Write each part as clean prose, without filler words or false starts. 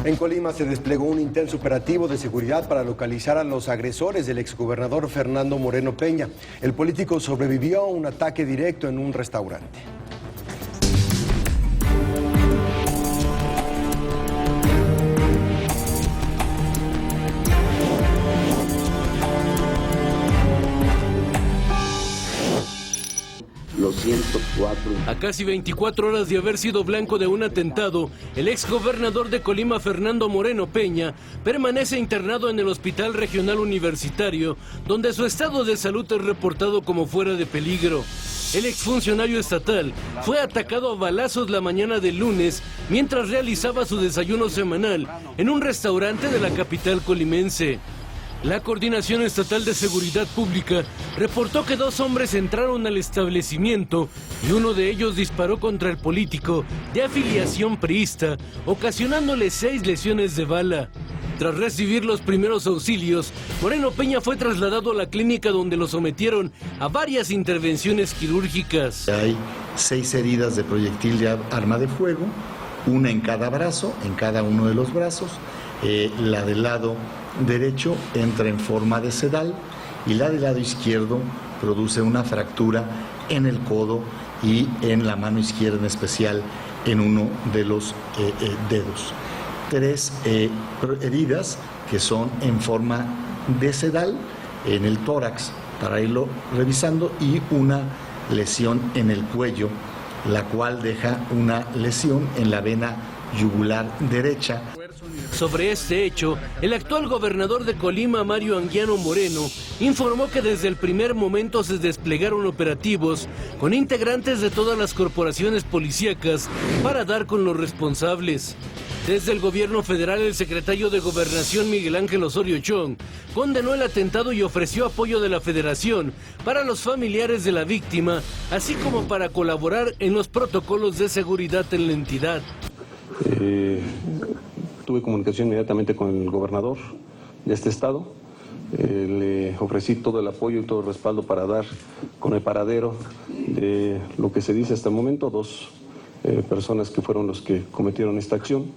En Colima se desplegó un intenso operativo de seguridad para localizar a los agresores del exgobernador Fernando Moreno Peña. El político sobrevivió a un ataque directo en un restaurante. A casi 24 horas de haber sido blanco de un atentado, el exgobernador de Colima, Fernando Moreno Peña, permanece internado en el Hospital Regional Universitario, donde su estado de salud es reportado como fuera de peligro. El exfuncionario estatal fue atacado a balazos la mañana del lunes mientras realizaba su desayuno semanal en un restaurante de la capital colimense. La Coordinación Estatal de Seguridad Pública reportó que 2 hombres entraron al establecimiento y uno de ellos disparó contra el político de afiliación priista, ocasionándole 6 lesiones de bala. Tras recibir los primeros auxilios, Moreno Peña fue trasladado a la clínica donde lo sometieron a varias intervenciones quirúrgicas. Hay 6 heridas de proyectil de arma de fuego, una en cada brazo, en cada uno de los brazos. La del lado derecho entra en forma de sedal y la del lado izquierdo produce una fractura en el codo y en la mano izquierda, en especial en uno de los dedos. 3 heridas que son en forma de sedal en el tórax, para irlo revisando, y una lesión en el cuello, la cual deja una lesión en la vena yugular derecha. Sobre este hecho, el actual gobernador de Colima, Mario Anguiano Moreno, informó que desde el primer momento se desplegaron operativos con integrantes de todas las corporaciones policíacas para dar con los responsables. Desde el gobierno federal, el secretario de Gobernación, Miguel Ángel Osorio Chong, condenó el atentado y ofreció apoyo de la federación para los familiares de la víctima, así como para colaborar en los protocolos de seguridad en la entidad. Tuve comunicación inmediatamente con el gobernador de este estado. Le ofrecí todo el apoyo y todo el respaldo para dar con el paradero de lo que se dice hasta el momento, 2 personas que fueron los que cometieron esta acción.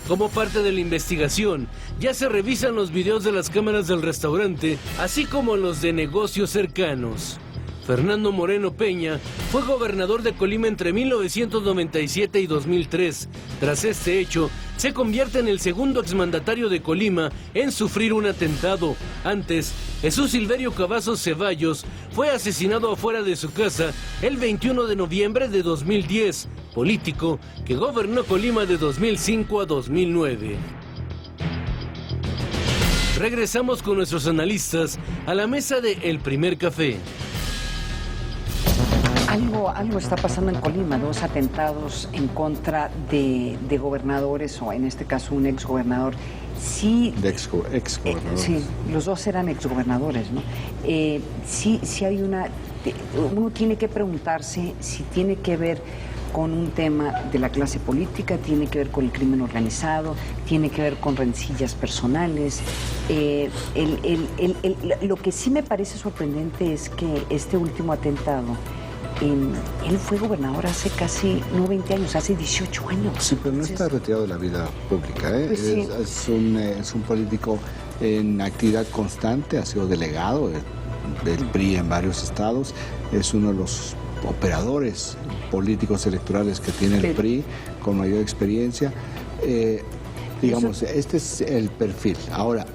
Como parte de la investigación, ya se revisan los videos de las cámaras del restaurante, así como los de negocios cercanos. Fernando Moreno Peña fue gobernador de Colima entre 1997 y 2003. Tras este hecho, se convierte en el segundo exmandatario de Colima en sufrir un atentado. Antes, Jesús Silverio Cavazos Ceballos fue asesinado afuera de su casa el 21 de noviembre de 2010, político que gobernó Colima de 2005 a 2009. Regresamos con nuestros analistas a la mesa de El Primer Café. Algo está pasando en Colima, 2 atentados en contra de gobernadores, o en este caso un exgobernador. Sí, exgobernadores. Sí, los 2 eran exgobernadores, ¿no? Sí hay uno tiene que preguntarse si tiene que ver con un tema de la clase política, tiene que ver con el crimen organizado, tiene que ver con rencillas personales. Lo que sí me parece sorprendente es que este último atentado, él fue gobernador hace casi, no 20 años, hace 18 años. Sí, pero no está retirado de la vida pública, ¿eh? Pues sí. Es un político en actividad constante, ha sido delegado del PRI en varios estados, es uno de los operadores políticos electorales que tiene el PRI con mayor experiencia. Digamos, este es el perfil. Ahora,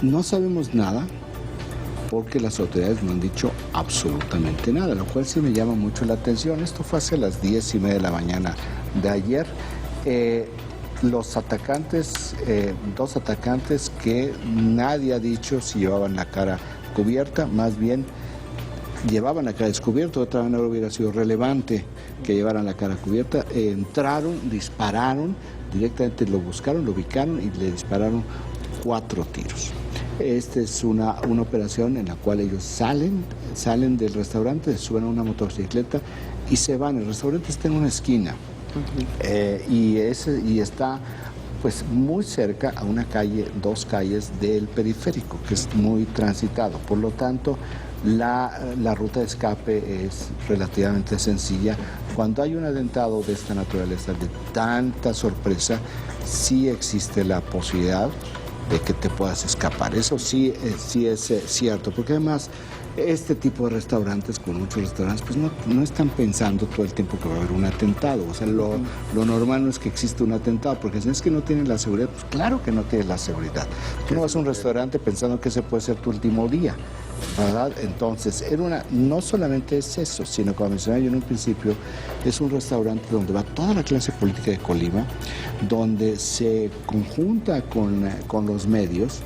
no sabemos nada, porque las autoridades no han dicho absolutamente nada, lo cual sí me llama mucho la atención. Esto fue hacia las 10:30 de la mañana de ayer. Los atacantes, 2 atacantes que nadie ha dicho si llevaban la cara cubierta, más bien llevaban la cara descubierta, de otra manera hubiera sido relevante que llevaran la cara cubierta. Entraron, dispararon, directamente lo buscaron, lo ubicaron y le dispararon 4 tiros. Esta es una operación en la cual ellos salen del restaurante, se suben a una motocicleta y se van. El restaurante está en una esquina y está pues muy cerca a una calle, 2 calles del periférico, que es muy transitado. Por lo tanto, La ruta de escape es relativamente sencilla. Cuando hay un atentado de esta naturaleza, de tanta sorpresa, sí existe la posibilidad de que te puedas escapar. Eso sí es cierto, porque además este tipo de restaurantes, con muchos restaurantes, pues no están pensando todo el tiempo que va a haber un atentado. O sea, lo normal no es que exista un atentado, porque si es que no tienen la seguridad, pues claro que no tienes la seguridad. Tú no vas a un restaurante pensando que ese puede ser tu último día, ¿verdad? Entonces, no solamente es eso, sino como mencionaba yo en un principio, es un restaurante donde va toda la clase política de Colima, donde se conjunta con los medios,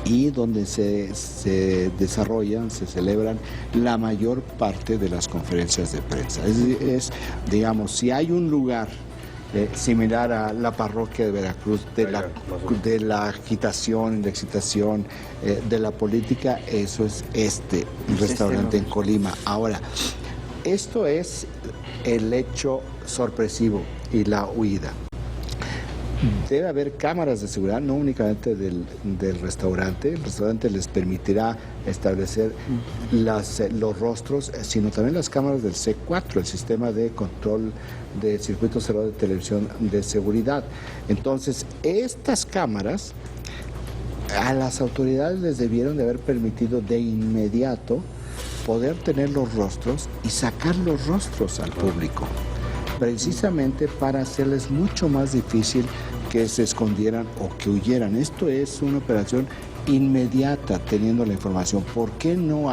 y donde se desarrollan, se celebran la mayor parte de las conferencias de prensa. Digamos, si hay un lugar similar a la parroquia de Veracruz, de la agitación, de excitación, de la política, eso es este restaurante en Colima. Ahora, esto es el hecho sorpresivo y la huida. Debe haber cámaras de seguridad, no únicamente del restaurante. El restaurante les permitirá establecer los rostros, sino también las cámaras del C4, el sistema de control de circuito cerrado de televisión de seguridad. Entonces, estas cámaras a las autoridades les debieron de haber permitido de inmediato poder tener los rostros y sacar los rostros al público, precisamente para hacerles mucho más difícil que se escondieran o que huyeran. Esto es una operación inmediata, teniendo la información. ¿Por qué no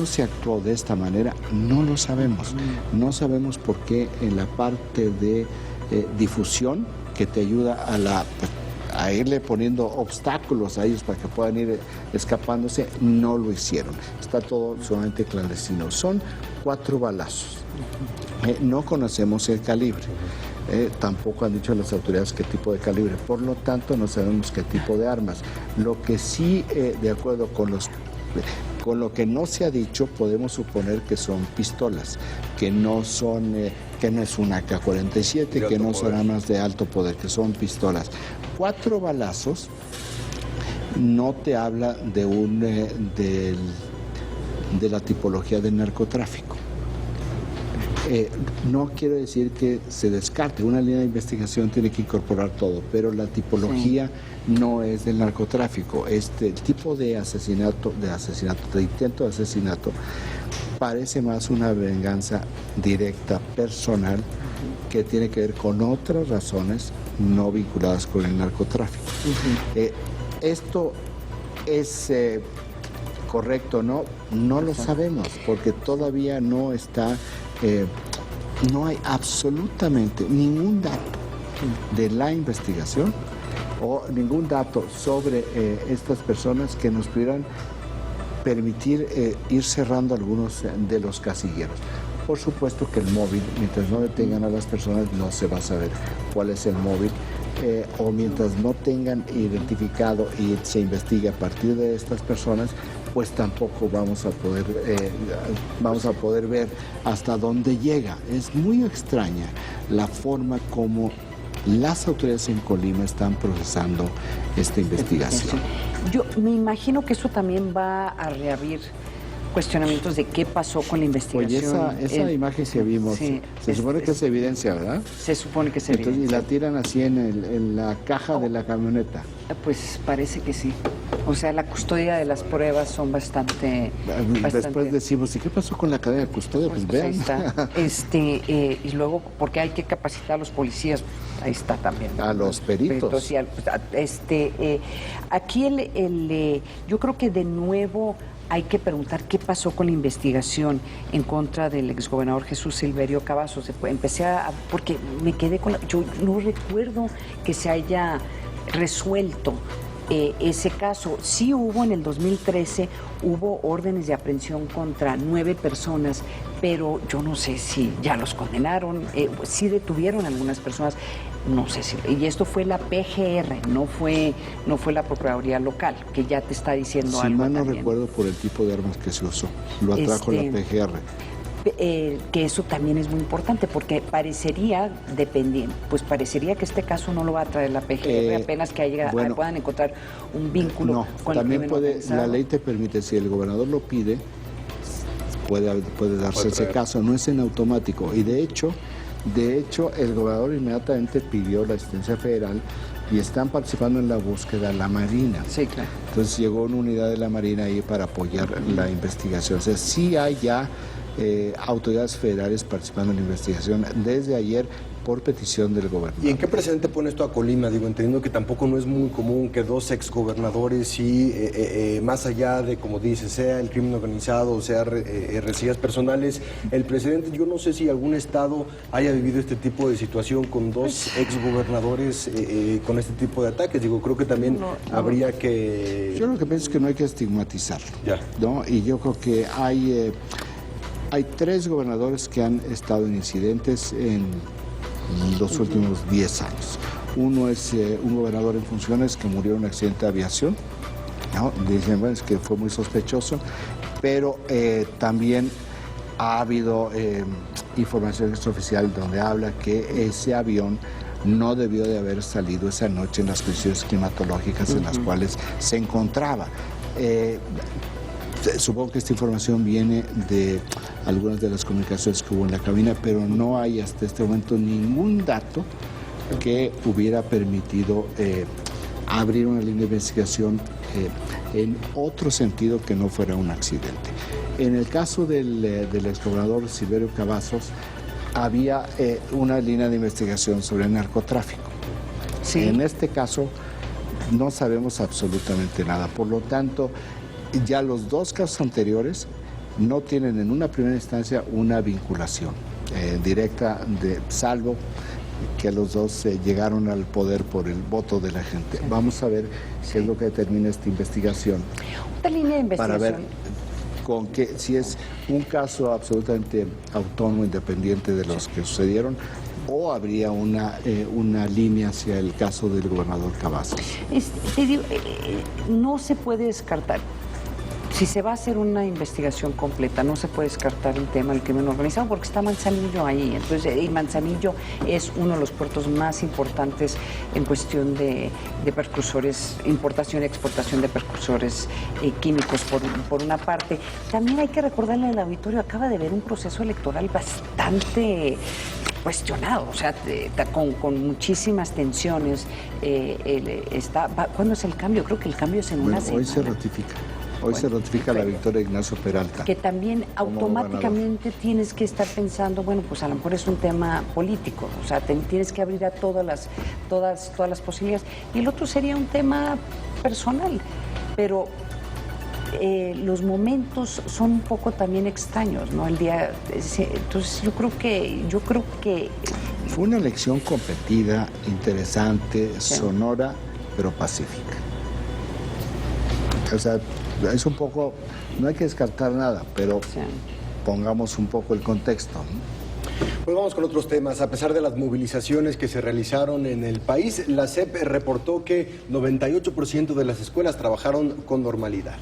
se actuó de esta manera? No lo sabemos. No sabemos por qué en la parte de difusión, que te ayuda a irle poniendo obstáculos a ellos para que puedan ir escapándose, no lo hicieron. Está todo sumamente clandestino. Son 4 balazos. No conocemos el calibre. Tampoco han dicho las autoridades qué tipo de calibre. Por lo tanto, no sabemos qué tipo de armas. Lo que sí, de acuerdo con lo que no se ha dicho, podemos suponer que son pistolas, que no es una AK-47, que no son armas de alto poder, que son pistolas. 4 balazos no te habla de la tipología del narcotráfico. No quiero decir que se descarte, una línea de investigación tiene que incorporar todo, pero la tipología no es del narcotráfico. Este tipo de asesinato, de intento de asesinato, parece más una venganza directa, personal, que tiene que ver con otras razones no vinculadas con el narcotráfico. Esto es correcto, no lo sabemos, porque todavía no está... no hay absolutamente ningún dato de la investigación o ningún dato sobre estas personas que nos pudieran permitir ir cerrando algunos de los casilleros. Por supuesto que el móvil, mientras no detengan a las personas, no se va a saber cuál es el móvil, o mientras no tengan identificado y se investigue a partir de estas personas, pues tampoco vamos a poder ver hasta dónde llega. Es muy extraña la forma como las autoridades en Colima están procesando esta investigación. Yo me imagino que eso también va a reabrir cuestionamientos de qué pasó con la investigación. Oye, esa imagen que vimos, se supone que es evidencia, ¿verdad? Se supone que es evidencia. Y la tiran así en la caja de la camioneta. Pues parece que sí. O sea, la custodia de las pruebas son bastante... Después decimos, ¿y qué pasó con la cadena de custodia? Pues vean. Ahí está. Y luego, porque hay que capacitar a los policías, ahí está también. A los peritos. Aquí yo creo que de nuevo hay que preguntar qué pasó con la investigación en contra del exgobernador Jesús Silverio Cavazos. Porque me quedé con yo no recuerdo que se haya resuelto ese caso. Sí hubo en el 2013, hubo órdenes de aprehensión contra 9 personas, pero yo no sé si ya los condenaron, sí detuvieron a algunas personas, no sé si, y esto fue la PGR, no fue la Procuraduría Local, que ya te está diciendo algo. Si mal no también recuerdo por el tipo de armas que se usó, lo atrajo la PGR. que eso también es muy importante, porque parecería que este caso no lo va a traer la PGR, apenas que puedan encontrar un vínculo con también el crimen organizado. La ley te permite, si el gobernador lo pide, puede darse ese caso, no es en automático. Y de hecho, el gobernador inmediatamente pidió la asistencia federal y están participando en la búsqueda la Marina. Sí, claro. Entonces llegó una unidad de la Marina ahí para apoyar la investigación. O sea, sí hay ya autoridades federales participando en la investigación desde ayer por petición del gobernador. ¿Y en qué precedente pone esto a Colima? Digo, entendiendo que tampoco no es muy común que dos exgobernadores y más allá de, como dice, sea el crimen organizado o sea rencillas personales, el presidente, yo no sé si algún estado haya vivido este tipo de situación con dos exgobernadores con este tipo de ataques. Digo, creo que también habría que... Yo lo que pienso es que no hay que estigmatizarlo, ya, ¿no? Y yo creo que hay 3 gobernadores que han estado en incidentes en los últimos 10 años. Uno es un gobernador en funciones que murió en un accidente de aviación, ¿no? Dicen, bueno, es que fue muy sospechoso, pero también ha habido información extraoficial donde habla que ese avión no debió de haber salido esa noche en las condiciones climatológicas en las cuales se encontraba. Supongo que esta información viene de algunas de las comunicaciones que hubo en la cabina, pero no hay hasta este momento ningún dato que hubiera permitido abrir una línea de investigación en otro sentido que no fuera un accidente. En el caso del exgobernador Silverio Cavazos, había una línea de investigación sobre el narcotráfico. Sí. En este caso no sabemos absolutamente nada, por lo tanto, ya los 2 casos anteriores no tienen en una primera instancia una vinculación directa, salvo que los 2 llegaron al poder por el voto de la gente. Vamos a ver qué es lo que determina esta investigación. Esta línea de investigación. Para ver si es un caso absolutamente autónomo, independiente de los que sucedieron, o habría una línea hacia el caso del gobernador Cavazos. No se puede descartar. Si se va a hacer una investigación completa, no se puede descartar el tema del crimen organizado porque está Manzanillo ahí. Entonces, y Manzanillo es uno de los puertos más importantes en cuestión de precursores, importación y exportación de precursores químicos, por una parte. También hay que recordarle al auditorio, acaba de haber un proceso electoral bastante cuestionado, o sea, con muchísimas tensiones. ¿Cuándo es el cambio? Creo que el cambio es en una semana. Hoy se ratifica. Hoy se ratifica la victoria de Ignacio Peralta. Que también automáticamente tienes que estar pensando, bueno, pues a lo mejor es un tema político, o sea, tienes que abrir a todas las posibilidades. Y el otro sería un tema personal, pero los momentos son un poco también extraños, ¿no? Entonces yo creo que fue una elección competida, interesante, sonora, pero pacífica. O sea, es un poco, no hay que descartar nada, pero pongamos un poco el contexto, ¿no? Pues vamos con otros temas. A pesar de las movilizaciones que se realizaron en el país, la SEP reportó que 98% de las escuelas trabajaron con normalidad.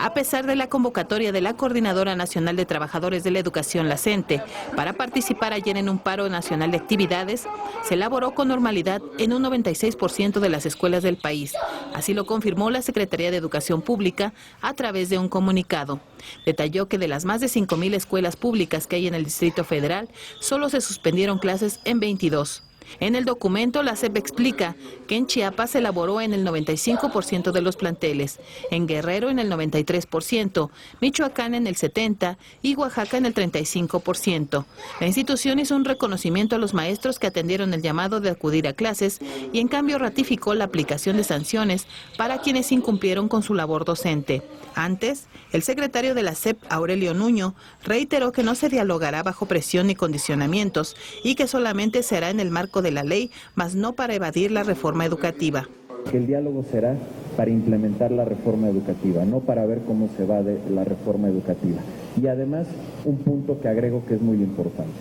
A pesar de la convocatoria de la Coordinadora Nacional de Trabajadores de la Educación, la CENTE, para participar ayer en un paro nacional de actividades, se elaboró con normalidad en un 96% de las escuelas del país. Así lo confirmó la Secretaría de Educación Pública a través de un comunicado. Detalló que de las más de 5,000 escuelas públicas que hay en el Distrito Federal, solo se suspendieron clases en 22. En el documento, la SEP explica que en Chiapas se elaboró en el 95% de los planteles, en Guerrero en el 93%, Michoacán en el 70% y Oaxaca en el 35%. La institución hizo un reconocimiento a los maestros que atendieron el llamado de acudir a clases y en cambio ratificó la aplicación de sanciones para quienes incumplieron con su labor docente. Antes, el secretario de la SEP, Aurelio Nuño, reiteró que no se dialogará bajo presión ni condicionamientos y que solamente será en el marco de la ley, mas no para evadir la reforma educativa. El diálogo será para implementar la reforma educativa, no para ver cómo se va de la reforma educativa. Y además, un punto que agrego que es muy importante,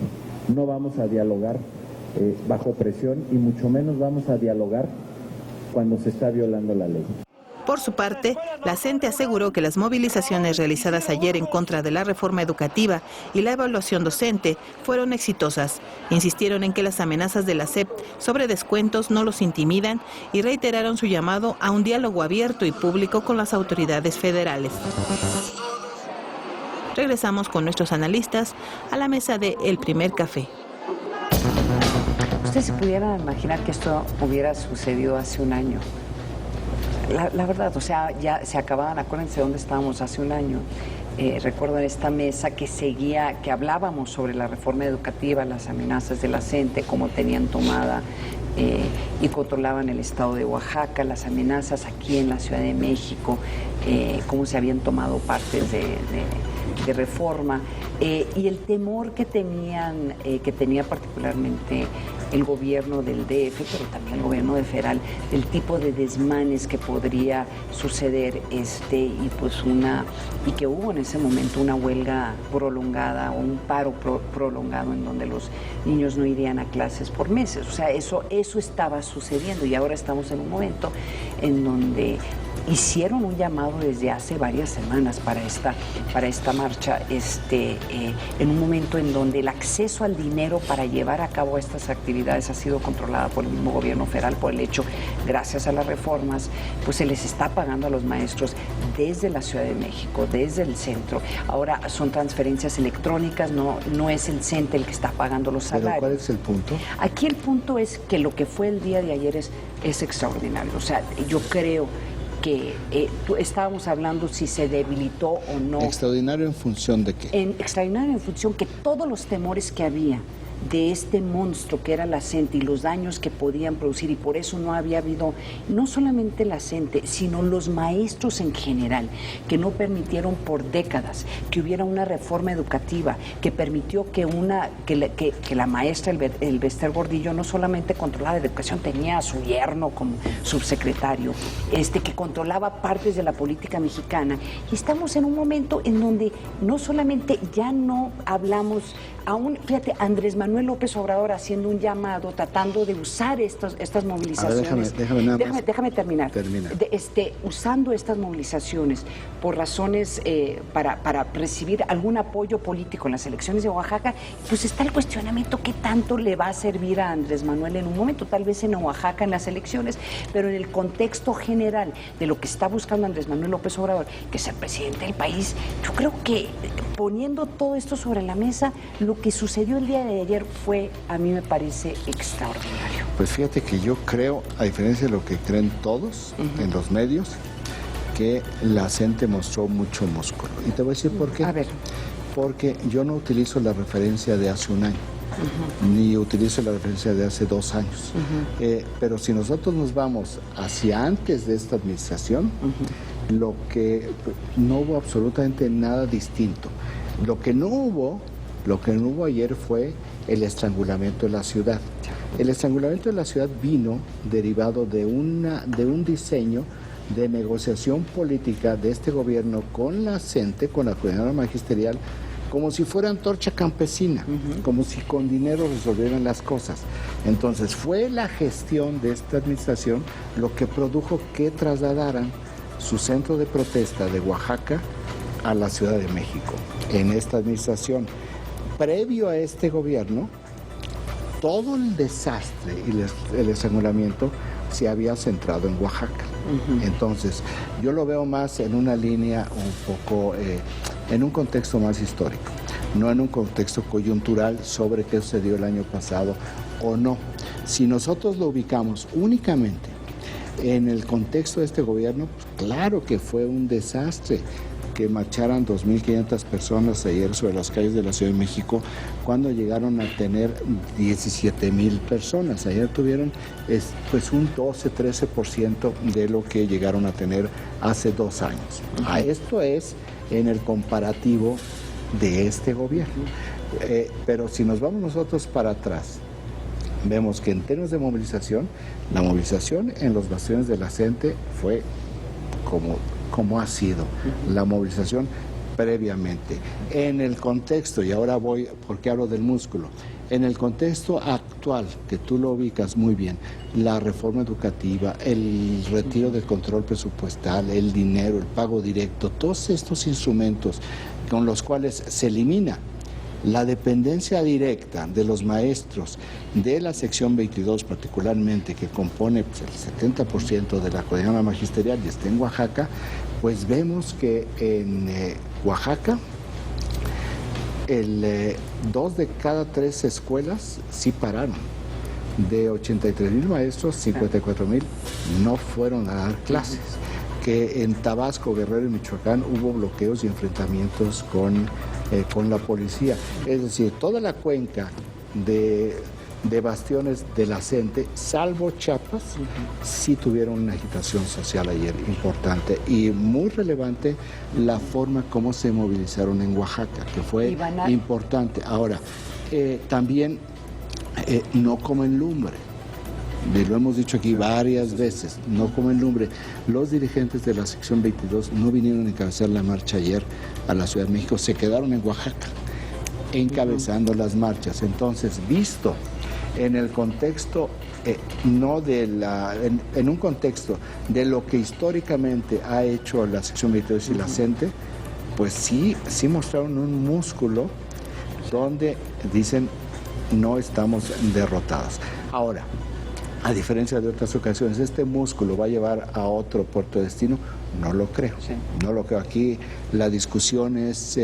no vamos a dialogar bajo presión y mucho menos vamos a dialogar cuando se está violando la ley. Por su parte, la CENTE aseguró que las movilizaciones realizadas ayer en contra de la reforma educativa y la evaluación docente fueron exitosas. Insistieron en que las amenazas de la SEP sobre descuentos no los intimidan y reiteraron su llamado a un diálogo abierto y público con las autoridades federales. Regresamos con nuestros analistas a la mesa de El Primer Café. ¿Ustedes se pudieran imaginar que esto hubiera sucedido hace un año? La verdad, o sea, ya se acababan, acuérdense dónde estábamos hace un año. Recuerdo en esta mesa que seguía, que hablábamos sobre la reforma educativa, las amenazas de la CENTE, cómo tenían tomada y controlaban el estado de Oaxaca, las amenazas aquí en la Ciudad de México, cómo se habían tomado partes de reforma y el temor que tenía particularmente el gobierno del DF, pero también el gobierno federal, del tipo de desmanes que podría suceder y que hubo en ese momento una huelga prolongada o un paro prolongado en donde los niños no irían a clases por meses. O sea, eso estaba sucediendo y ahora estamos en un momento en donde hicieron un llamado desde hace varias semanas para esta marcha, en un momento en donde el acceso al dinero para llevar a cabo estas actividades ha sido controlada por el mismo gobierno federal, por el hecho, gracias a las reformas, pues se les está pagando a los maestros desde la Ciudad de México, desde el centro. Ahora son transferencias electrónicas, no es el CENTE el que está pagando los salarios. ¿Pero cuál es el punto? Aquí el punto es que lo que fue el día de ayer es extraordinario. O sea, yo creo que estábamos hablando si se debilitó o no. ¿Extraordinario en función de qué? Extraordinario en función que todos los temores que había de este monstruo que era la CENTE y los daños que podían producir, y por eso no había habido, no solamente la CENTE, sino los maestros en general, que no permitieron por décadas que hubiera una reforma educativa, que permitió que la maestra Elbester Gordillo no solamente controlaba la educación, tenía a su yerno como subsecretario, que controlaba partes de la política mexicana. Y estamos en un momento en donde no solamente ya no hablamos, aún, fíjate, Andrés Manuel López Obrador haciendo un llamado, tratando de usar estas movilizaciones. Déjame terminar. Termina. Usando estas movilizaciones por razones para recibir algún apoyo político en las elecciones de Oaxaca, pues está el cuestionamiento qué tanto le va a servir a Andrés Manuel en un momento, tal vez en Oaxaca en las elecciones, pero en el contexto general de lo que está buscando Andrés Manuel López Obrador, que es el presidente del país, yo creo que poniendo todo esto sobre la mesa, lo que sucedió el día de ayer fue, a mí me parece, extraordinario. Pues fíjate que yo creo, a diferencia de lo que creen todos en los medios, que la CENTE mostró mucho músculo. Y te voy a decir por qué. A ver. Porque yo no utilizo la referencia de hace un año, ni utilizo la referencia de hace 2 años. Pero si nosotros nos vamos hacia antes de esta administración, lo que no hubo absolutamente nada distinto. Lo que no hubo ayer fue el estrangulamiento de la ciudad. El estrangulamiento de la ciudad vino derivado de un diseño de negociación política de este gobierno con la CENTE, con la Coordinadora Magisterial, como si fuera antorcha campesina, como si con dinero resolvieran las cosas. Entonces fue la gestión de esta administración lo que produjo que trasladaran su centro de protesta de Oaxaca a la Ciudad de México. En esta administración, previo a este gobierno, todo el desastre y el estrangulamiento se había centrado en Oaxaca. Entonces, yo lo veo más en una línea un poco, en un contexto más histórico, no en un contexto coyuntural sobre qué sucedió el año pasado o no. Si nosotros lo ubicamos únicamente en el contexto de este gobierno, pues claro que fue un desastre que marcharan 2.500 personas ayer sobre las calles de la Ciudad de México cuando llegaron a tener 17,000 personas. Ayer tuvieron pues un 12-13% de lo que llegaron a tener hace 2 años. A esto es en el comparativo de este gobierno. Pero si nos vamos nosotros para atrás, vemos que en términos de movilización, la movilización en los bastiones de la CENTE fue como ha sido la movilización previamente. En el contexto, y ahora voy porque hablo del músculo, En el contexto actual, que tú lo ubicas muy bien, la reforma educativa, el retiro del control presupuestal, el dinero, el pago directo, todos estos instrumentos con los cuales se elimina la dependencia directa de los maestros de la sección 22 particularmente, que compone pues, el 70% de la coordinadora magisterial y está en Oaxaca, pues vemos que en Oaxaca 2 de cada 3 escuelas sí pararon. De 83,000 maestros, 54,000 no fueron a dar clases. Que en Tabasco, Guerrero y Michoacán hubo bloqueos y enfrentamientos con la policía. Es decir, toda la cuenca de bastiones de la CENTE, salvo Chiapas, sí tuvieron una agitación social ayer importante y muy relevante la forma como se movilizaron en Oaxaca, que fue importante. Ahora, también no comen lumbre. Lo hemos dicho aquí varias veces, no comen lumbre. Los dirigentes de la sección 22 no vinieron a encabezar la marcha ayer a la Ciudad de México, se quedaron en Oaxaca encabezando las marchas. Entonces, visto en el contexto, en un contexto de lo que históricamente ha hecho la sección 22 y la CENTE, pues sí mostraron un músculo donde dicen no estamos derrotados. Ahora, a diferencia de otras ocasiones, ¿este músculo va a llevar a otro puerto de destino? No lo creo. Sí. No lo creo. Aquí la discusión es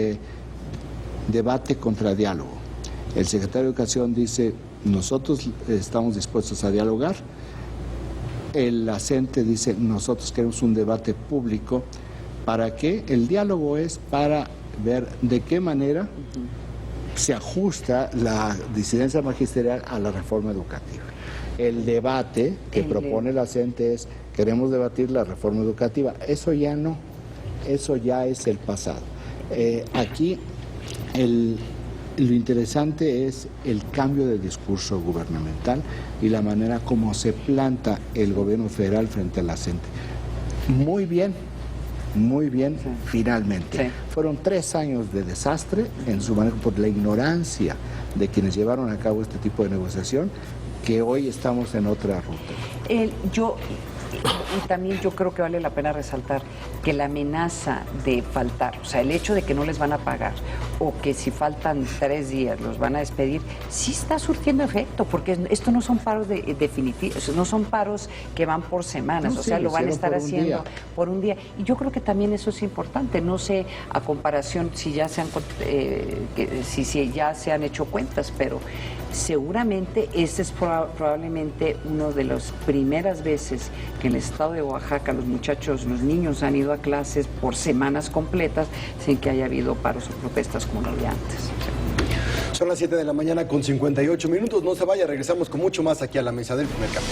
debate contra diálogo. El secretario de Educación dice, nosotros estamos dispuestos a dialogar. El CENTE dice, nosotros queremos un debate público. ¿Para qué? El diálogo es para ver de qué manera se ajusta la disidencia magisterial a la reforma educativa. El debate que propone la CENTE es, queremos debatir la reforma educativa. Eso ya no, eso ya es el pasado. Aquí lo interesante es el cambio de discurso gubernamental y la manera como se planta el gobierno federal frente a la CENTE. Muy bien, sí. Finalmente. Sí. Fueron 3 años de desastre en su manejo por la ignorancia de quienes llevaron a cabo este tipo de negociación, que hoy estamos en otra ruta. Y también yo creo que vale la pena resaltar que la amenaza de faltar, o sea, el hecho de que no les van a pagar o que si faltan 3 días los van a despedir, sí está surtiendo efecto, porque esto no son paros definitivos, no son paros que van por semanas, no, o sea, lo van a estar haciendo por un día. Y yo creo que también eso es importante, no sé a comparación si ya si ya se han hecho cuentas, pero seguramente esta es probablemente una de las primeras veces que en el estado de Oaxaca los niños han ido a clases por semanas completas sin que haya habido paros o protestas como lo había antes. Son las 7 de la mañana con 58 minutos. No se vaya, regresamos con mucho más aquí a la mesa del Primer Café.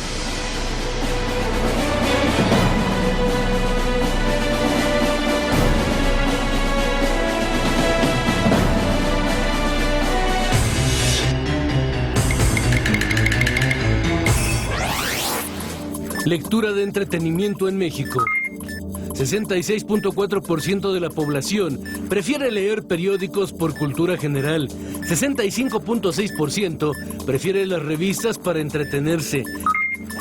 Lectura de entretenimiento en México. 66.4% de la población prefiere leer periódicos por cultura general. 65.6% prefiere las revistas para entretenerse.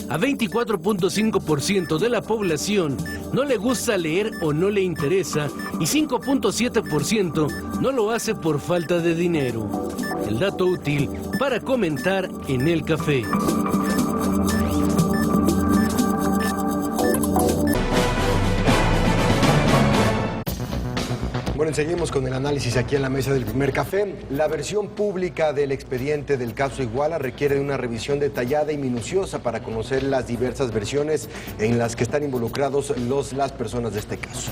A 24.5% de la población no le gusta leer o no le interesa y 5.7% no lo hace por falta de dinero. El dato útil para comentar en el café. Bueno, seguimos con el análisis aquí en la mesa del Primer Café. La versión pública del expediente del caso Iguala requiere de una revisión detallada y minuciosa para conocer las diversas versiones en las que están involucrados las personas de este caso.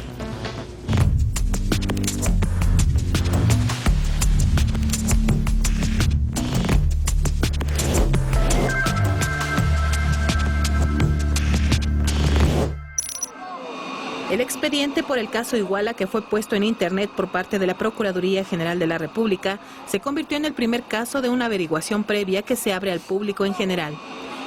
El expediente por el caso Iguala, que fue puesto en Internet por parte de la Procuraduría General de la República, se convirtió en el primer caso de una averiguación previa que se abre al público en general.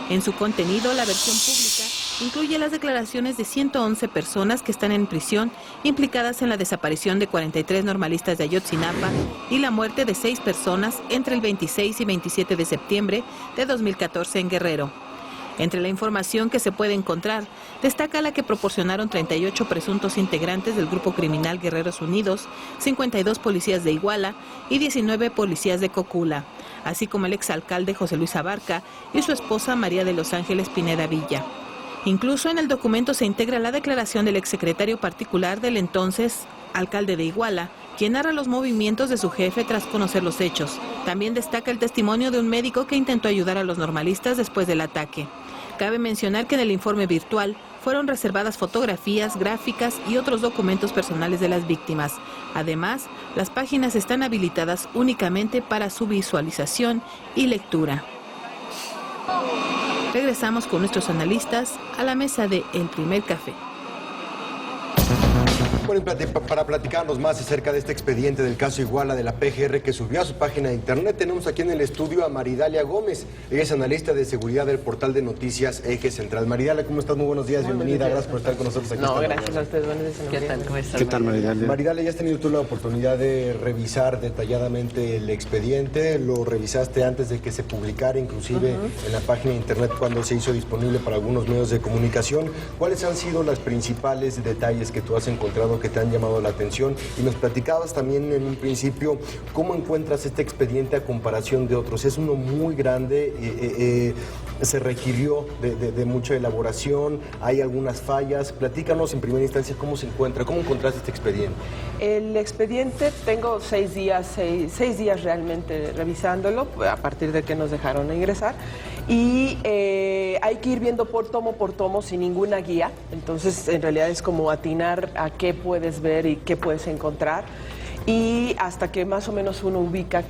En su contenido, la versión pública incluye las declaraciones de 111 personas que están en prisión implicadas en la desaparición de 43 normalistas de Ayotzinapa y la muerte de 6 personas entre el 26 y 27 de septiembre de 2014 en Guerrero. Entre la información que se puede encontrar, destaca la que proporcionaron 38 presuntos integrantes del grupo criminal Guerreros Unidos, 52 policías de Iguala y 19 policías de Cocula, así como el exalcalde José Luis Abarca y su esposa María de los Ángeles Pineda Villa. Incluso en el documento se integra la declaración del exsecretario particular del entonces alcalde de Iguala, quien narra los movimientos de su jefe tras conocer los hechos. También destaca el testimonio de un médico que intentó ayudar a los normalistas después del ataque. Cabe mencionar que en el informe virtual fueron reservadas fotografías, gráficas y otros documentos personales de las víctimas. Además, las páginas están habilitadas únicamente para su visualización y lectura. Regresamos con nuestros analistas a la mesa de El Primer Café. Bueno, para platicarnos más acerca de este expediente del caso Iguala de la PGR que subió a su página de internet, tenemos aquí en el estudio a Maridalia Gómez. Ella es analista de seguridad del portal de noticias Eje Central. Maridalia, ¿cómo estás? Muy buenos días, bienvenida. Gracias por estar con nosotros aquí. No, gracias a ustedes. Buenos días. ¿Qué tal? ¿Cómo estás? ¿Qué tal, Maridalia? Maridalia, ¿ya has tenido tú la oportunidad de revisar detalladamente el expediente? ¿Lo revisaste antes de que se publicara, inclusive en la página de internet cuando se hizo disponible para algunos medios de comunicación? ¿Cuáles han sido los principales detalles que tú has encontrado que te han llamado la atención? Y nos platicabas también en un principio cómo encuentras este expediente a comparación de otros. Es uno muy grande, se requirió de mucha elaboración, hay algunas fallas. Platícanos en primera instancia cómo se encuentra, cómo encontraste este expediente. El expediente, tengo 6 días realmente revisándolo, a partir de que nos dejaron ingresar. Y hay que ir viendo por tomo sin ninguna guía, entonces en realidad es como atinar a qué puedes ver y qué puedes encontrar, y hasta que más o menos uno ubica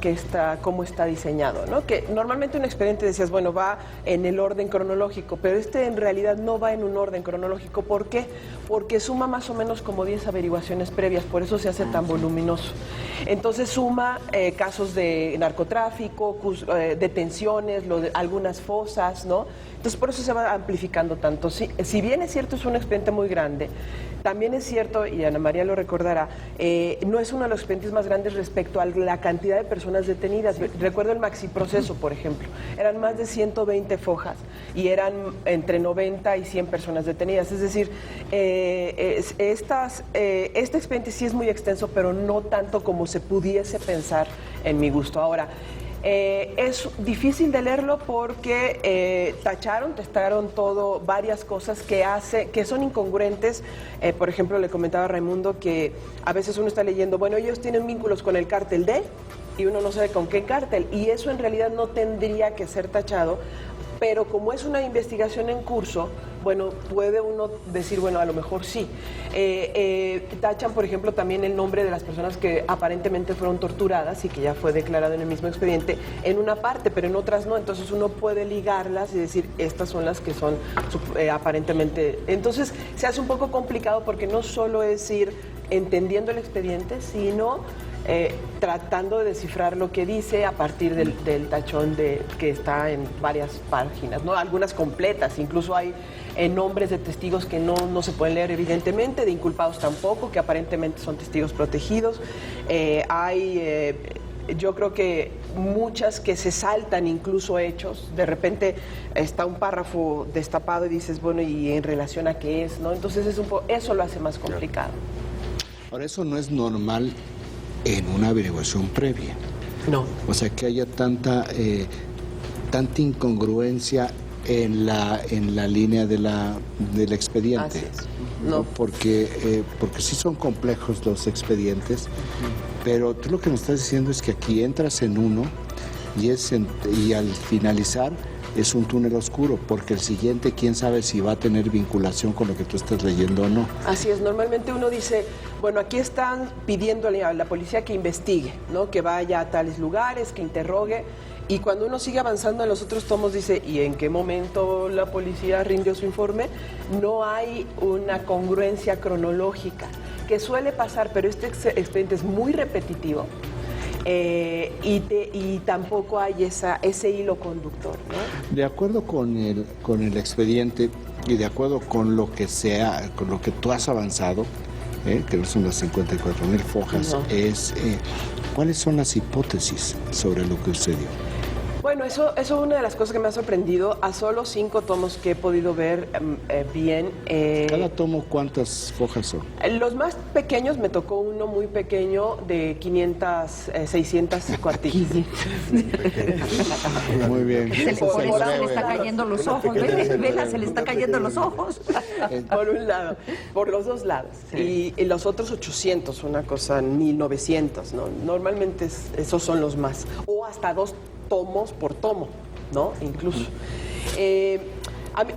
cómo está diseñado, ¿no? Que normalmente un expediente decías, bueno, va en el orden cronológico, pero este en realidad no va en un orden cronológico. ¿Por qué? Porque suma más o menos como 10 averiguaciones previas, por eso se hace tan voluminoso. Entonces suma casos de narcotráfico, detenciones, algunas fosas, ¿no? Entonces por eso se va amplificando tanto. Si bien es cierto, es un expediente muy grande, también es cierto, y Ana María lo recordará, no es uno de los expedientes más grandes respecto a la cantidad de personas detenidas. Recuerdo el maxiproceso, por ejemplo, eran más de 120 fojas y eran entre 90 y 100 personas detenidas. Es decir, este expediente sí es muy extenso, pero no tanto como se pudiese pensar en mi gusto. Ahora, es difícil de leerlo porque testaron varias cosas que son incongruentes. Por ejemplo, le comentaba a Raimundo que a veces uno está leyendo, bueno, ellos tienen vínculos con el cártel de, y uno no sabe con qué cártel, y eso en realidad no tendría que ser tachado. Pero como es una investigación en curso, bueno, puede uno decir, bueno, a lo mejor sí. Tachan, por ejemplo, también el nombre de las personas que aparentemente fueron torturadas y que ya fue declarado en el mismo expediente en una parte, pero en otras no. Entonces uno puede ligarlas y decir, estas son las que son aparentemente. Entonces se hace un poco complicado porque no solo es ir entendiendo el expediente, sino tratando de descifrar lo que dice a partir del tachón que está en varias páginas, ¿no? Algunas completas, incluso hay nombres de testigos que no se pueden leer evidentemente, de inculpados tampoco, que aparentemente son testigos protegidos. Yo creo que muchas que se saltan incluso hechos, de repente está un párrafo destapado y dices, bueno, ¿y en relación a qué es? ¿No? Entonces eso lo hace más complicado. Ahora, eso no es normal en una averiguación previa. No. O sea, que haya tanta incongruencia en la línea del expediente. Así es. No. Porque sí son complejos los expedientes, pero tú lo que me estás diciendo es que aquí entras en uno y al finalizar es un túnel oscuro, porque el siguiente quién sabe si va a tener vinculación con lo que tú estás leyendo o no. Así es, normalmente uno dice, bueno, aquí están pidiéndole a la policía que investigue, ¿no? Que vaya a tales lugares, que interrogue, y cuando uno sigue avanzando en los otros tomos dice, ¿y en qué momento la policía rindió su informe? No hay una congruencia cronológica, que suele pasar, pero este expediente es muy repetitivo. Y tampoco hay ese hilo conductor, ¿no? De acuerdo con el expediente, y de acuerdo con lo que tú has avanzado, que no son las 54,000 fojas, ¿cuáles son las hipótesis sobre lo que sucedió? Bueno, eso es una de las cosas que me ha sorprendido. A solo 5 tomos que he podido ver bien. ¿Cada tomo cuántas fojas son? Los más pequeños, me tocó uno muy pequeño de 500, 600 cuartillas. Muy bien. Por eso se le está cayendo los ojos. Vela, se le está cayendo los ojos. Por un lado, por los dos lados. Sí. Y los otros 800, una cosa, 1900, ¿no? Normalmente esos son los más. O hasta 2 tomos por tomo, ¿no? Incluso.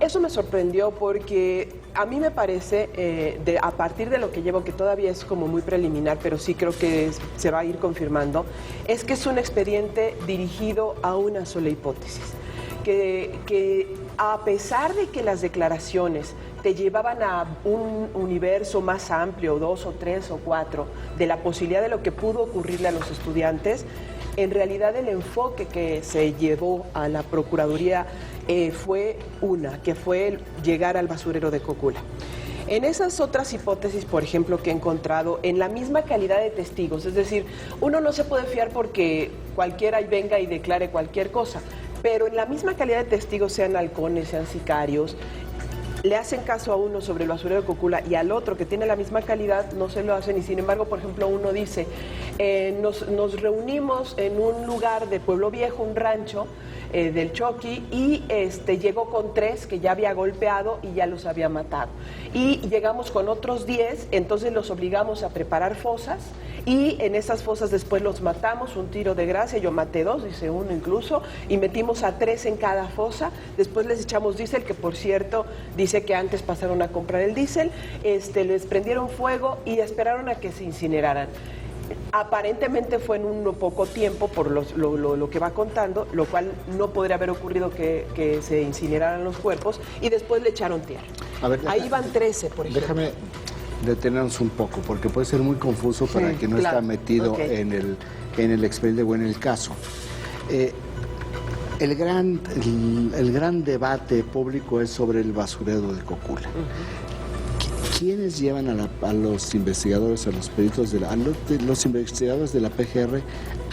Eso me sorprendió porque a mí me parece, a partir de lo que llevo, que todavía es como muy preliminar, pero sí creo que se va a ir confirmando, es que es un expediente dirigido a una sola hipótesis. Que a pesar de que las declaraciones te llevaban a un universo más amplio, 2 o 3 o 4, de la posibilidad de lo que pudo ocurrirle a los estudiantes, en realidad el enfoque que se llevó a la Procuraduría fue que fue llegar al basurero de Cocula. En esas otras hipótesis, por ejemplo, que he encontrado, en la misma calidad de testigos, es decir, uno no se puede fiar porque cualquiera venga y declare cualquier cosa, pero en la misma calidad de testigos, sean halcones, sean sicarios, le hacen caso a uno sobre el basurero de Cocula y al otro que tiene la misma calidad no se lo hacen, y sin embargo, por ejemplo, uno dice, nos reunimos en un lugar de Pueblo Viejo, un rancho del Choqui, y llegó con 3 que ya había golpeado y ya los había matado. Y llegamos con otros 10, entonces los obligamos a preparar fosas, y en esas fosas después los matamos, un tiro de gracia, yo maté 2, dice uno incluso, y metimos a 3 en cada fosa, después les echamos diésel, que por cierto, dice que antes pasaron a comprar el diésel, les prendieron fuego y esperaron a que se incineraran. Aparentemente fue en un poco tiempo, por lo que va contando, lo cual no podría haber ocurrido que se incineraran los cuerpos, y después le echaron tierra. A ver, ahí van 13, por ejemplo. Déjame detenernos un poco, porque puede ser muy confuso para quien no está metido en el expediente o en el caso. El gran debate público es sobre el basurero de Cocula. ¿Quiénes llevan a los investigadores, a los peritos, los investigadores de la PGR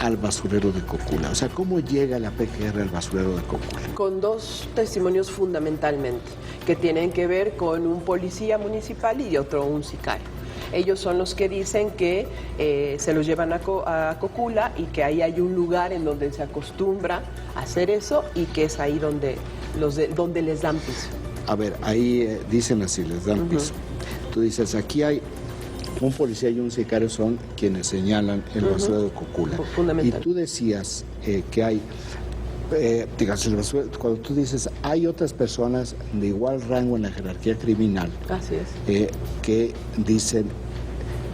al basurero de Cocula? O sea, ¿cómo llega la PGR al basurero de Cocula? Con 2 testimonios fundamentalmente, que tienen que ver con un policía municipal y otro un sicario. Ellos son los que dicen que se los llevan a Cocula y que ahí hay un lugar en donde se acostumbra a hacer eso, y que es ahí donde les dan piso. A ver, ahí dicen así, les dan piso. Tú dices, aquí hay un policía y un sicario, son quienes señalan el basurero de Cocula. Y tú decías que hay, cuando tú dices, hay otras personas de igual rango en la jerarquía criminal. Así es. Que dicen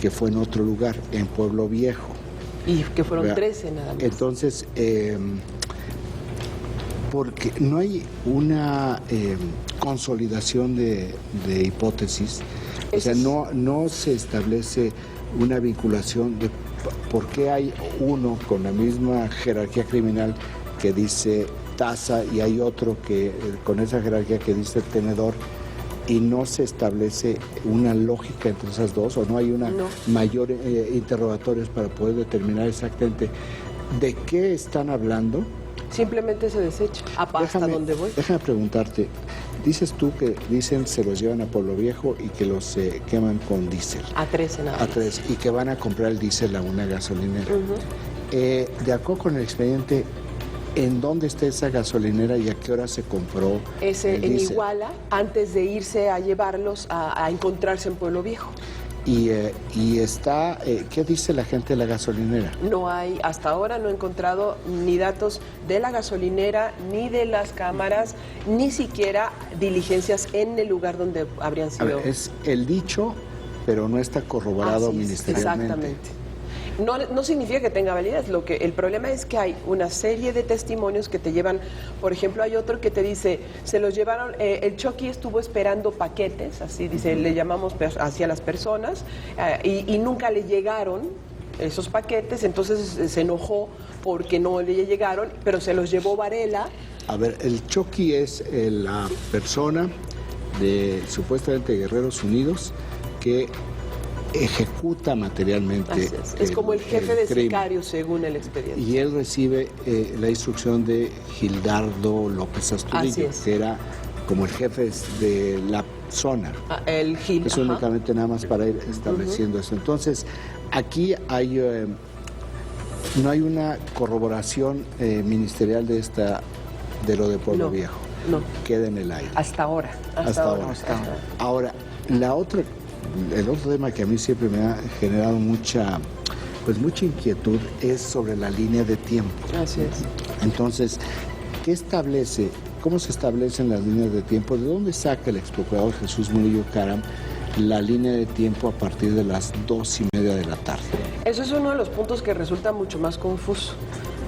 que fue en otro lugar, en Pueblo Viejo. Y que fueron 13 nada más. Entonces, porque no hay una consolidación de hipótesis. O sea, no se establece una vinculación de por qué hay uno con la misma jerarquía criminal que dice taza y hay otro que con esa jerarquía que dice tenedor, y no se establece una lógica entre esas dos, o no hay una mayor interrogatorios para poder determinar exactamente de qué están hablando. Simplemente se desecha. ¿Hasta dónde voy? Déjame preguntarte, dices tú que se los llevan a Pueblo Viejo y que los queman con diésel. A 13 nada más. A 13, y que van a comprar el diésel a una gasolinera. De acuerdo con el expediente, ¿en dónde está esa gasolinera y a qué hora se compró el diésel? En Iguala, antes de irse a llevarlos a encontrarse en Pueblo Viejo. Y está, ¿qué dice la gente de la gasolinera? No hay, hasta ahora no he encontrado ni datos de la gasolinera, ni de las cámaras, ni siquiera diligencias en el lugar donde habrían sido. A ver, es el dicho, pero no está corroborado ministerialmente. Exactamente. No significa que tenga validez. El problema es que hay una serie de testimonios que te llevan. Por ejemplo, hay otro que te dice, se los llevaron, el Choqui estuvo esperando paquetes, así dice, le llamamos hacia las personas, y nunca le llegaron esos paquetes, entonces se enojó porque no le llegaron, pero se los llevó Varela. A ver, el Choqui es la persona de supuestamente Guerreros Unidos que ejecuta materialmente. Es como el jefe de crimen. sicarios, según el expediente. Y él recibe la instrucción de Gildardo López Astudillo, que era como el jefe de la zona. El Gil. Es únicamente nada más para ir estableciendo eso. Entonces, aquí hay no hay una corroboración ministerial de lo de Pueblo Viejo. No. Queda en el aire. Hasta ahora. Hasta ahora. Ahora, el otro tema que a mí siempre me ha generado mucha inquietud es sobre la línea de tiempo. Así es. Entonces, ¿cómo se establecen las líneas de tiempo? ¿De dónde saca el exprocurador Jesús Murillo Caram la línea de tiempo a partir de las 2:30 de la tarde? Eso es uno de los puntos que resulta mucho más confuso.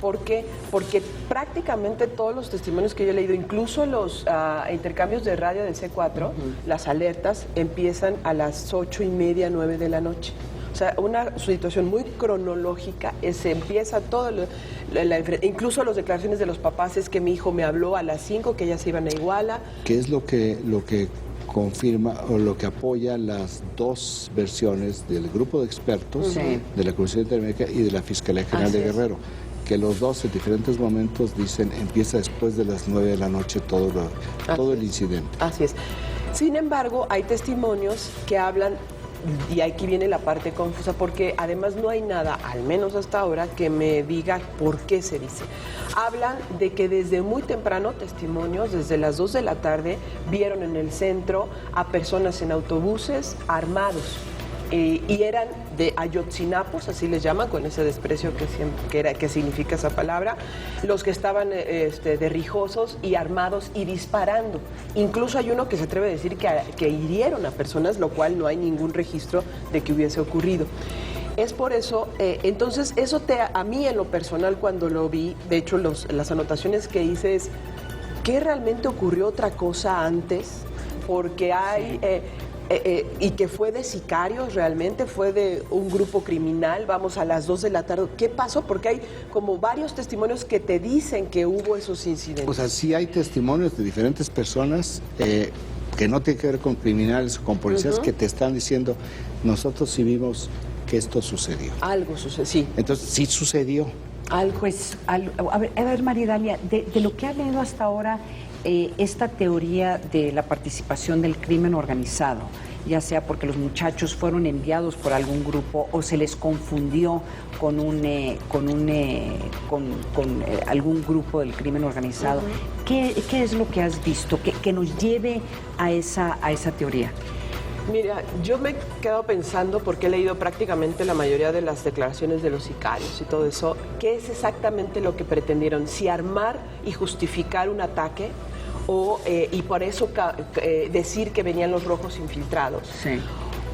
¿Por qué? Porque prácticamente todos los testimonios que yo he leído, incluso los intercambios de radio del C4, las alertas empiezan a las 8:30, 9 de la noche. O sea, una situación muy cronológica, se empieza todo, incluso las declaraciones de los papás es que mi hijo me habló a las 5, que ya se iban a Iguala. ¿Qué es lo que confirma o lo que apoya las dos versiones del grupo de expertos de la Comisión Interamericana y de la Fiscalía General de Guerrero? Que los dos en diferentes momentos dicen empieza después de las 9 de la noche todo el incidente. Así es. Sin embargo, hay testimonios que hablan, y aquí viene la parte confusa, porque además no hay nada, al menos hasta ahora, que me diga por qué se dice. Hablan de que desde muy temprano, testimonios, desde las 2 de la tarde, vieron en el centro a personas en autobuses armados. Y eran de ayotzinapos, así les llaman, con ese desprecio que significa esa palabra, los que estaban de rijosos y armados y disparando. Incluso hay uno que se atreve a decir que hirieron a personas, lo cual no hay ningún registro de que hubiese ocurrido. Es por eso, entonces eso a mí en lo personal cuando lo vi, de hecho las anotaciones que hice es, ¿qué realmente ocurrió otra cosa antes? Porque hay... y que fue de sicarios realmente, fue de un grupo criminal, vamos a las 2 de la tarde. ¿Qué pasó? Porque hay como varios testimonios que te dicen que hubo esos incidentes. O sea, sí hay testimonios de diferentes personas que no tienen que ver con criminales o con policías que te están diciendo, nosotros sí vimos que esto sucedió. Algo sucedió, sí. Entonces, sí sucedió. Pues, a ver, María Dalia, de lo que ha leído hasta ahora, esta teoría de la participación del crimen organizado, ya sea porque los muchachos fueron enviados por algún grupo o se les confundió con algún grupo del crimen organizado, ¿qué es lo que has visto que nos lleve a esa teoría? Mira, yo me he quedado pensando, porque he leído prácticamente la mayoría de las declaraciones de los sicarios y todo eso, ¿qué es exactamente lo que pretendieron? Si armar y justificar un ataque, y por eso decir que venían los rojos infiltrados. Sí.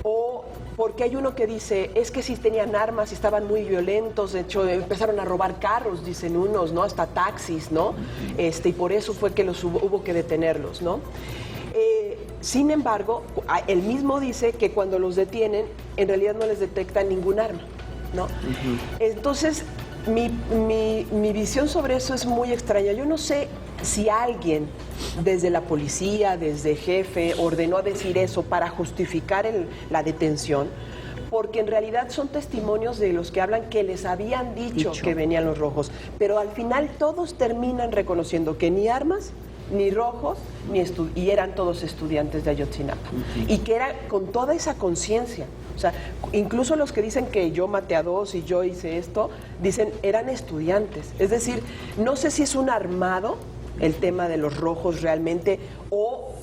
O porque hay uno que dice, es que sí tenían armas y estaban muy violentos, de hecho empezaron a robar carros, dicen unos, ¿no? Hasta taxis, ¿no? Y por eso fue que hubo que detenerlos, ¿no? Sin embargo, él mismo dice que cuando los detienen, en realidad no les detectan ningún arma, ¿no? Entonces, mi visión sobre eso es muy extraña. Yo no sé si alguien desde la policía, desde jefe, ordenó a decir eso para justificar la detención, porque en realidad son testimonios de los que hablan que les habían dicho que venían los rojos, pero al final todos terminan reconociendo que ni armas, ni rojos, y eran todos estudiantes de Ayotzinapa. Y que era con toda esa conciencia. O sea, incluso los que dicen que yo maté a 2 y yo hice esto, dicen eran estudiantes. Es decir, no sé si es un armado el tema de los rojos realmente, o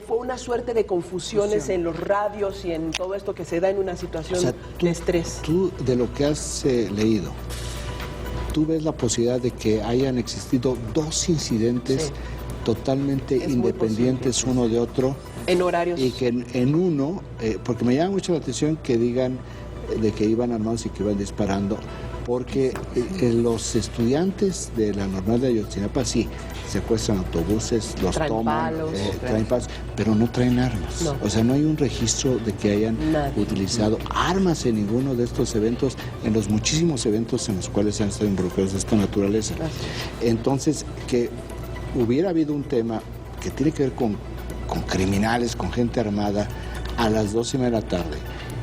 fue una suerte de confusiones en los radios y en todo esto que se da en una situación de estrés. Tú, de lo que has leído, ¿tú ves la posibilidad de que hayan existido 2 incidentes totalmente independientes uno de otro? En horarios. Y que en uno, porque me llama mucho la atención que digan de que iban armados y que iban disparando, porque los estudiantes de la normal de Ayotzinapa sí secuestran autobuses, los toman, traen palos, pero no traen armas. No. O sea, no hay un registro de que hayan utilizado armas en ninguno de estos eventos, en los muchísimos eventos en los cuales se han estado involucrados de esta naturaleza. Entonces, que hubiera habido un tema que tiene que ver con con criminales, con gente armada, a las 2:30 de la tarde,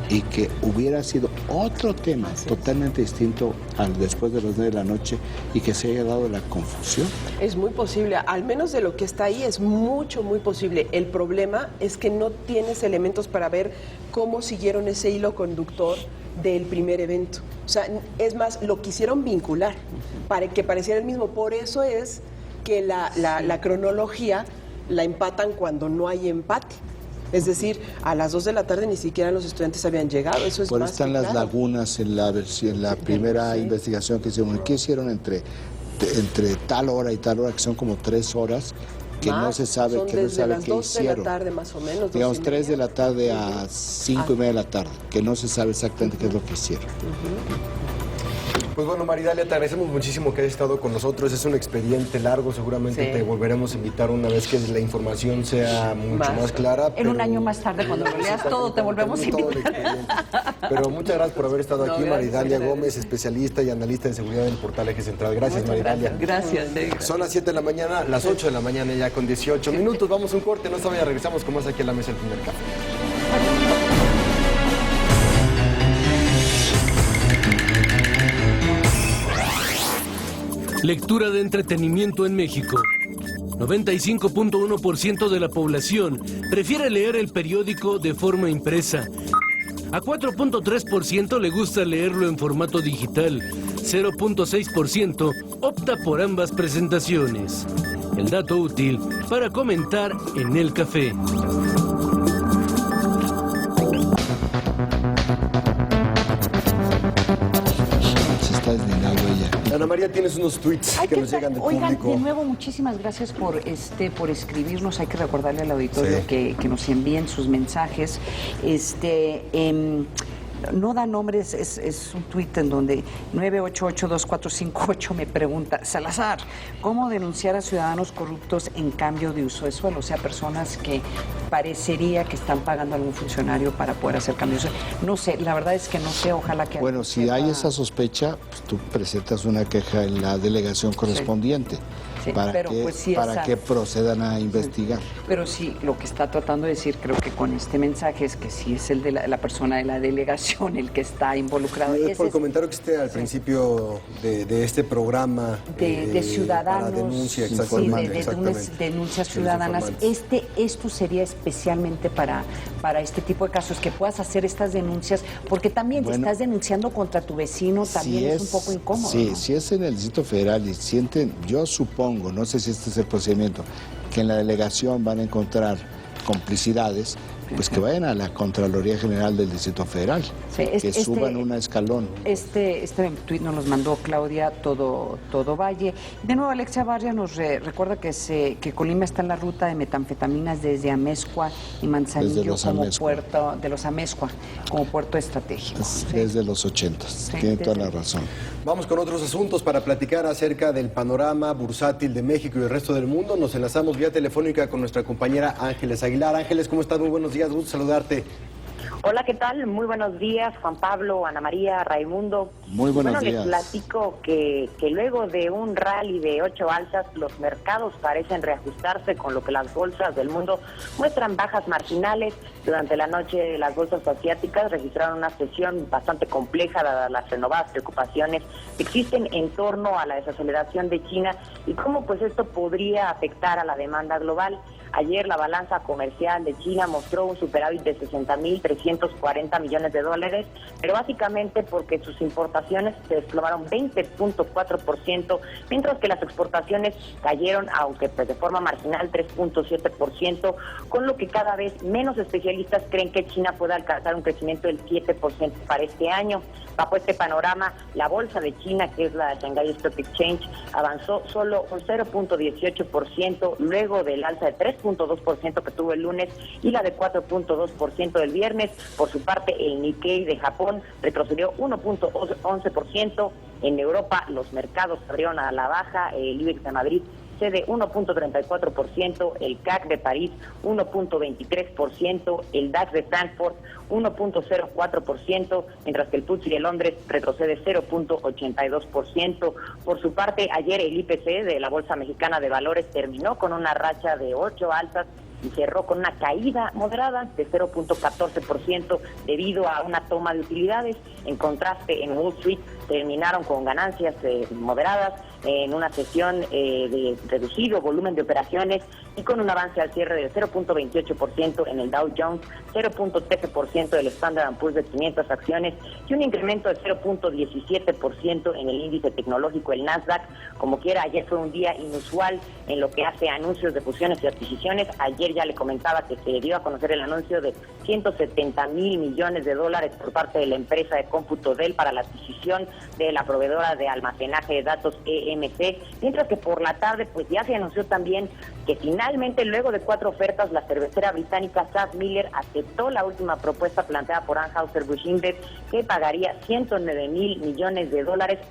y que hubiera sido otro tema totalmente distinto al después de las 9 de la noche y que se haya dado la confusión. Es muy posible, al menos de lo que está ahí es muy posible. El problema es que no tienes elementos para ver cómo siguieron ese hilo conductor del primer evento. O sea, es más, lo quisieron vincular para que pareciera el mismo. Por eso es que la cronología la empatan cuando no hay empate. Es decir, a las 2 de la tarde ni siquiera los estudiantes habían llegado. Eso es Por más están que las claro. lagunas en la primera investigación que hicieron. ¿Qué hicieron entre tal hora y tal hora, que son como 3 horas, que Más, no se sabe, son que no desde sabe las qué 2 hicieron? de la tarde más o menos. Digamos 2:30. 3 de la tarde a 5:30 de la tarde, que no se sabe exactamente qué es lo que hicieron. Pues bueno, Maridalia, te agradecemos muchísimo que hayas estado con nosotros. Es un expediente largo, seguramente te volveremos a invitar una vez que la información sea mucho más clara. En un año más tarde, cuando lo leas todo, te volvemos a invitar. Pero muchas gracias por haber estado aquí, gracias, Maridalia gracias. Gómez, especialista y analista de seguridad del portal Eje Central. Gracias, Maridalia. Gracias. Son las 7 de la mañana, las 8 de la mañana ya con 18 minutos. Vamos a un corte, no se vaya, regresamos con más aquí a la mesa del primer café. Lectura de entretenimiento en México. 95.1% de la población prefiere leer el periódico de forma impresa. A 4.3% le gusta leerlo en formato digital. 0.6% opta por ambas presentaciones. El dato útil para comentar en el café. Se está deslindando ella. Ana María, tienes unos tweets que nos llegan del Oigan, público. de nuevo, muchísimas gracias por escribirnos. Hay que recordarle al auditorio que nos envíen sus mensajes. No da nombres, es un tuit en donde 9882458 me pregunta: Salazar, ¿cómo denunciar a ciudadanos corruptos en cambio de uso de suelo? O sea, personas que parecería que están pagando a algún funcionario para poder hacer cambios. No sé, la verdad es que no sé, ojalá que... Bueno, si hay esa sospecha, pues tú presentas una queja en la delegación correspondiente. Sí, para pero que, pues sí para esa- que procedan a investigar. Pero sí, lo que está tratando de decir, creo que con este mensaje, es que sí es el de la persona de la delegación el que está involucrado. Es por el comentario que esté al principio de este programa de ciudadanos, para denuncia, sí, exactamente, de exactamente. denuncias De los ciudadanas. informantes. Esto sería especialmente para este tipo de casos, que puedas hacer estas denuncias, porque también te estás denunciando contra tu vecino, también es un poco incómodo. Sí, ¿no? si es en el Distrito Federal y sienten, yo supongo, no sé si este es el procedimiento, que en la delegación van a encontrar complicidades, pues que vayan a la Contraloría General del Distrito Federal, Sí, que suban un escalón. Este tuit nos los mandó Claudia Todo Valle. De nuevo, Alexia Barria nos recuerda que Colima está en la ruta de metanfetaminas desde Amezcua y Manzanillo Desde los como Amezcua. puerto de los Amezcua como puerto estratégico. Desde los 80s, tiene toda la razón. Vamos con otros asuntos para platicar acerca del panorama bursátil de México y el resto del mundo. Nos enlazamos vía telefónica con nuestra compañera Ángeles Aguilar. Ángeles, ¿cómo estás? Muy buenos días, gusto saludarte. Hola, ¿qué tal? Muy buenos días, Juan Pablo, Ana María, Raimundo. Muy buenos Les días. platico que luego de un rally de 8 alzas, los mercados parecen reajustarse, con lo que las bolsas del mundo muestran bajas marginales. Durante la noche, las bolsas asiáticas registraron una sesión bastante compleja, dadas las renovadas preocupaciones que existen en torno a la desaceleración de China y cómo pues esto podría afectar a la demanda global. Ayer la balanza comercial de China mostró un superávit de 60.340 millones de dólares, pero básicamente porque sus importaciones se desplomaron 20.4%, mientras que las exportaciones cayeron, aunque pues de forma marginal, 3.7%, con lo que cada vez menos especialistas creen que China puede alcanzar un crecimiento del 7% para este año. Bajo este panorama, la bolsa de China, que es la Shanghai Stock Exchange, avanzó solo un 0.18%, luego del alza de 3.2% que tuvo el lunes y la de 4.2% del viernes. Por su parte, el Nikkei de Japón retrocedió 1.11%. En Europa, los mercados abrieron a la baja. El IBEX de Madrid cede 1.34%, el CAC de París 1.23%, el DAX de Frankfurt 1.04%, mientras que el FTSE de Londres retrocede 0.82%. Por su parte, ayer el IPC de la Bolsa Mexicana de Valores terminó con una racha de 8 alzas y cerró con una caída moderada de 0.14% debido a una toma de utilidades. En contraste, en Wall Street terminaron con ganancias moderadas en una sesión de reducido volumen de operaciones y con un avance al cierre del 0.28% en el Dow Jones, 0.13% del Standard & Poor's de 500 acciones y un incremento de 0.17% en el índice tecnológico, el Nasdaq. Como quiera, ayer fue un día inusual en lo que hace a anuncios de fusiones y adquisiciones. Ayer ya le comentaba que se dio a conocer el anuncio de $170 mil millones por parte de la empresa de cómputo Dell para la adquisición de la proveedora de almacenaje de datos EMC, mientras que por la tarde pues ya se anunció también que finalmente, luego de 4 ofertas, la cervecera británica SABMiller aceptó la última propuesta planteada por Anheuser-Busch InBev, que pagaría $109 mil millones,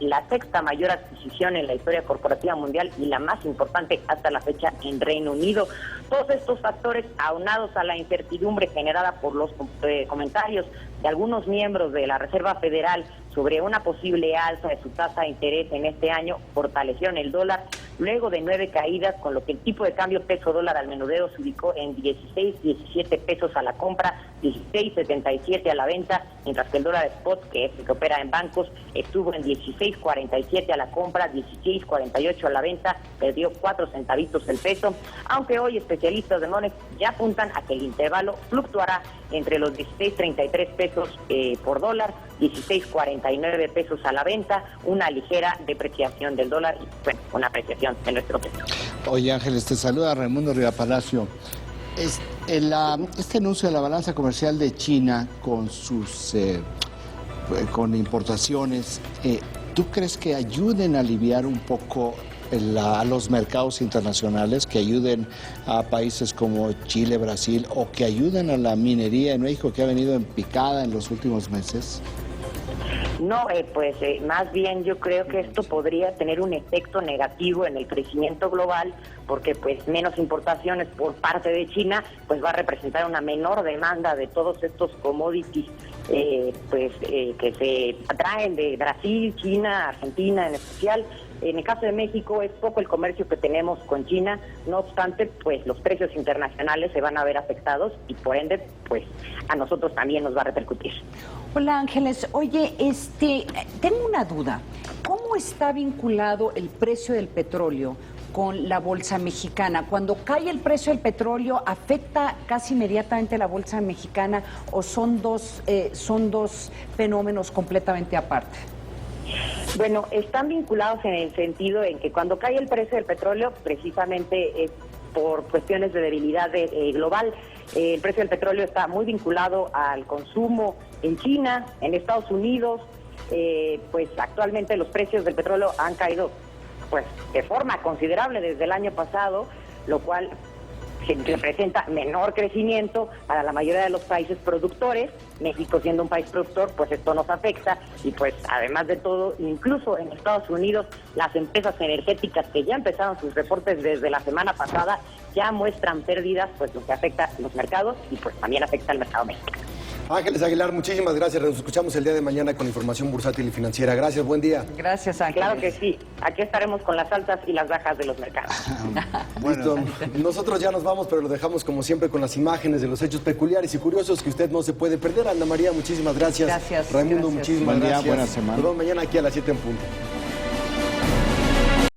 la sexta mayor adquisición en la historia corporativa mundial y la más importante hasta la fecha en Reino Unido. Todos estos factores, aunados a la incertidumbre generada por los comentarios de algunos miembros de la Reserva Federal sobre una posible alza de su tasa de interés en este año, fortalecieron el dólar luego de 9 caídas, con lo que el tipo de cambio peso-dólar al menudeo se ubicó en 16.17 pesos a la compra, 16.77 a la venta, mientras que el dólar spot, que es el que opera en bancos, estuvo en 16.47 a la compra, 16.48 a la venta, perdió 4 centavitos el peso, aunque hoy especialistas de Monex ya apuntan a que el intervalo fluctuará entre los 16.33 pesos por dólar, 16.49 pesos a la venta, una ligera depreciación del dólar y, bueno, una apreciación de nuestro peso. Oye, Ángeles, te saluda Raimundo Rivapalacio. Este anuncio de la balanza comercial de China con sus con importaciones, ¿tú crees que ayuden a aliviar un poco a los mercados internacionales, que ayuden a países como Chile, Brasil, o que ayuden a la minería en México, que ha venido en picada en los últimos meses? No, más bien yo creo que esto podría tener un efecto negativo en el crecimiento global, porque pues menos importaciones por parte de China pues va a representar una menor demanda de todos estos commodities que se atraen de Brasil, China, Argentina en especial. En el caso de México es poco el comercio que tenemos con China, no obstante, pues los precios internacionales se van a ver afectados y por ende, pues a nosotros también nos va a repercutir. Hola Ángeles, oye, tengo una duda. ¿Cómo está vinculado el precio del petróleo con la bolsa mexicana? Cuando cae el precio del petróleo, ¿afecta casi inmediatamente la bolsa mexicana o son dos fenómenos completamente aparte? Bueno, están vinculados en el sentido en que cuando cae el precio del petróleo, precisamente es por cuestiones de debilidad global. El precio del petróleo está muy vinculado al consumo en China, en Estados Unidos. Pues actualmente los precios del petróleo han caído pues de forma considerable desde el año pasado, lo cual representa menor crecimiento para la mayoría de los países productores. México siendo un país productor, pues esto nos afecta y pues además de todo, incluso en Estados Unidos, las empresas energéticas que ya empezaron sus reportes desde la semana pasada ya muestran pérdidas, pues lo que afecta a los mercados y pues también afecta al mercado mexicano. Ángeles Aguilar, muchísimas gracias. Nos escuchamos el día de mañana con información bursátil y financiera. Gracias, buen día. Gracias, Ángeles. Claro que sí. Aquí estaremos con las altas y las bajas de los mercados. Listo. Nosotros ya nos vamos, pero lo dejamos como siempre con las imágenes de los hechos peculiares y curiosos que usted no se puede perder. Ana María, muchísimas gracias. Gracias. Raimundo, muchísimas gracias. Buena semana. Nos vemos mañana aquí a las 7 en punto.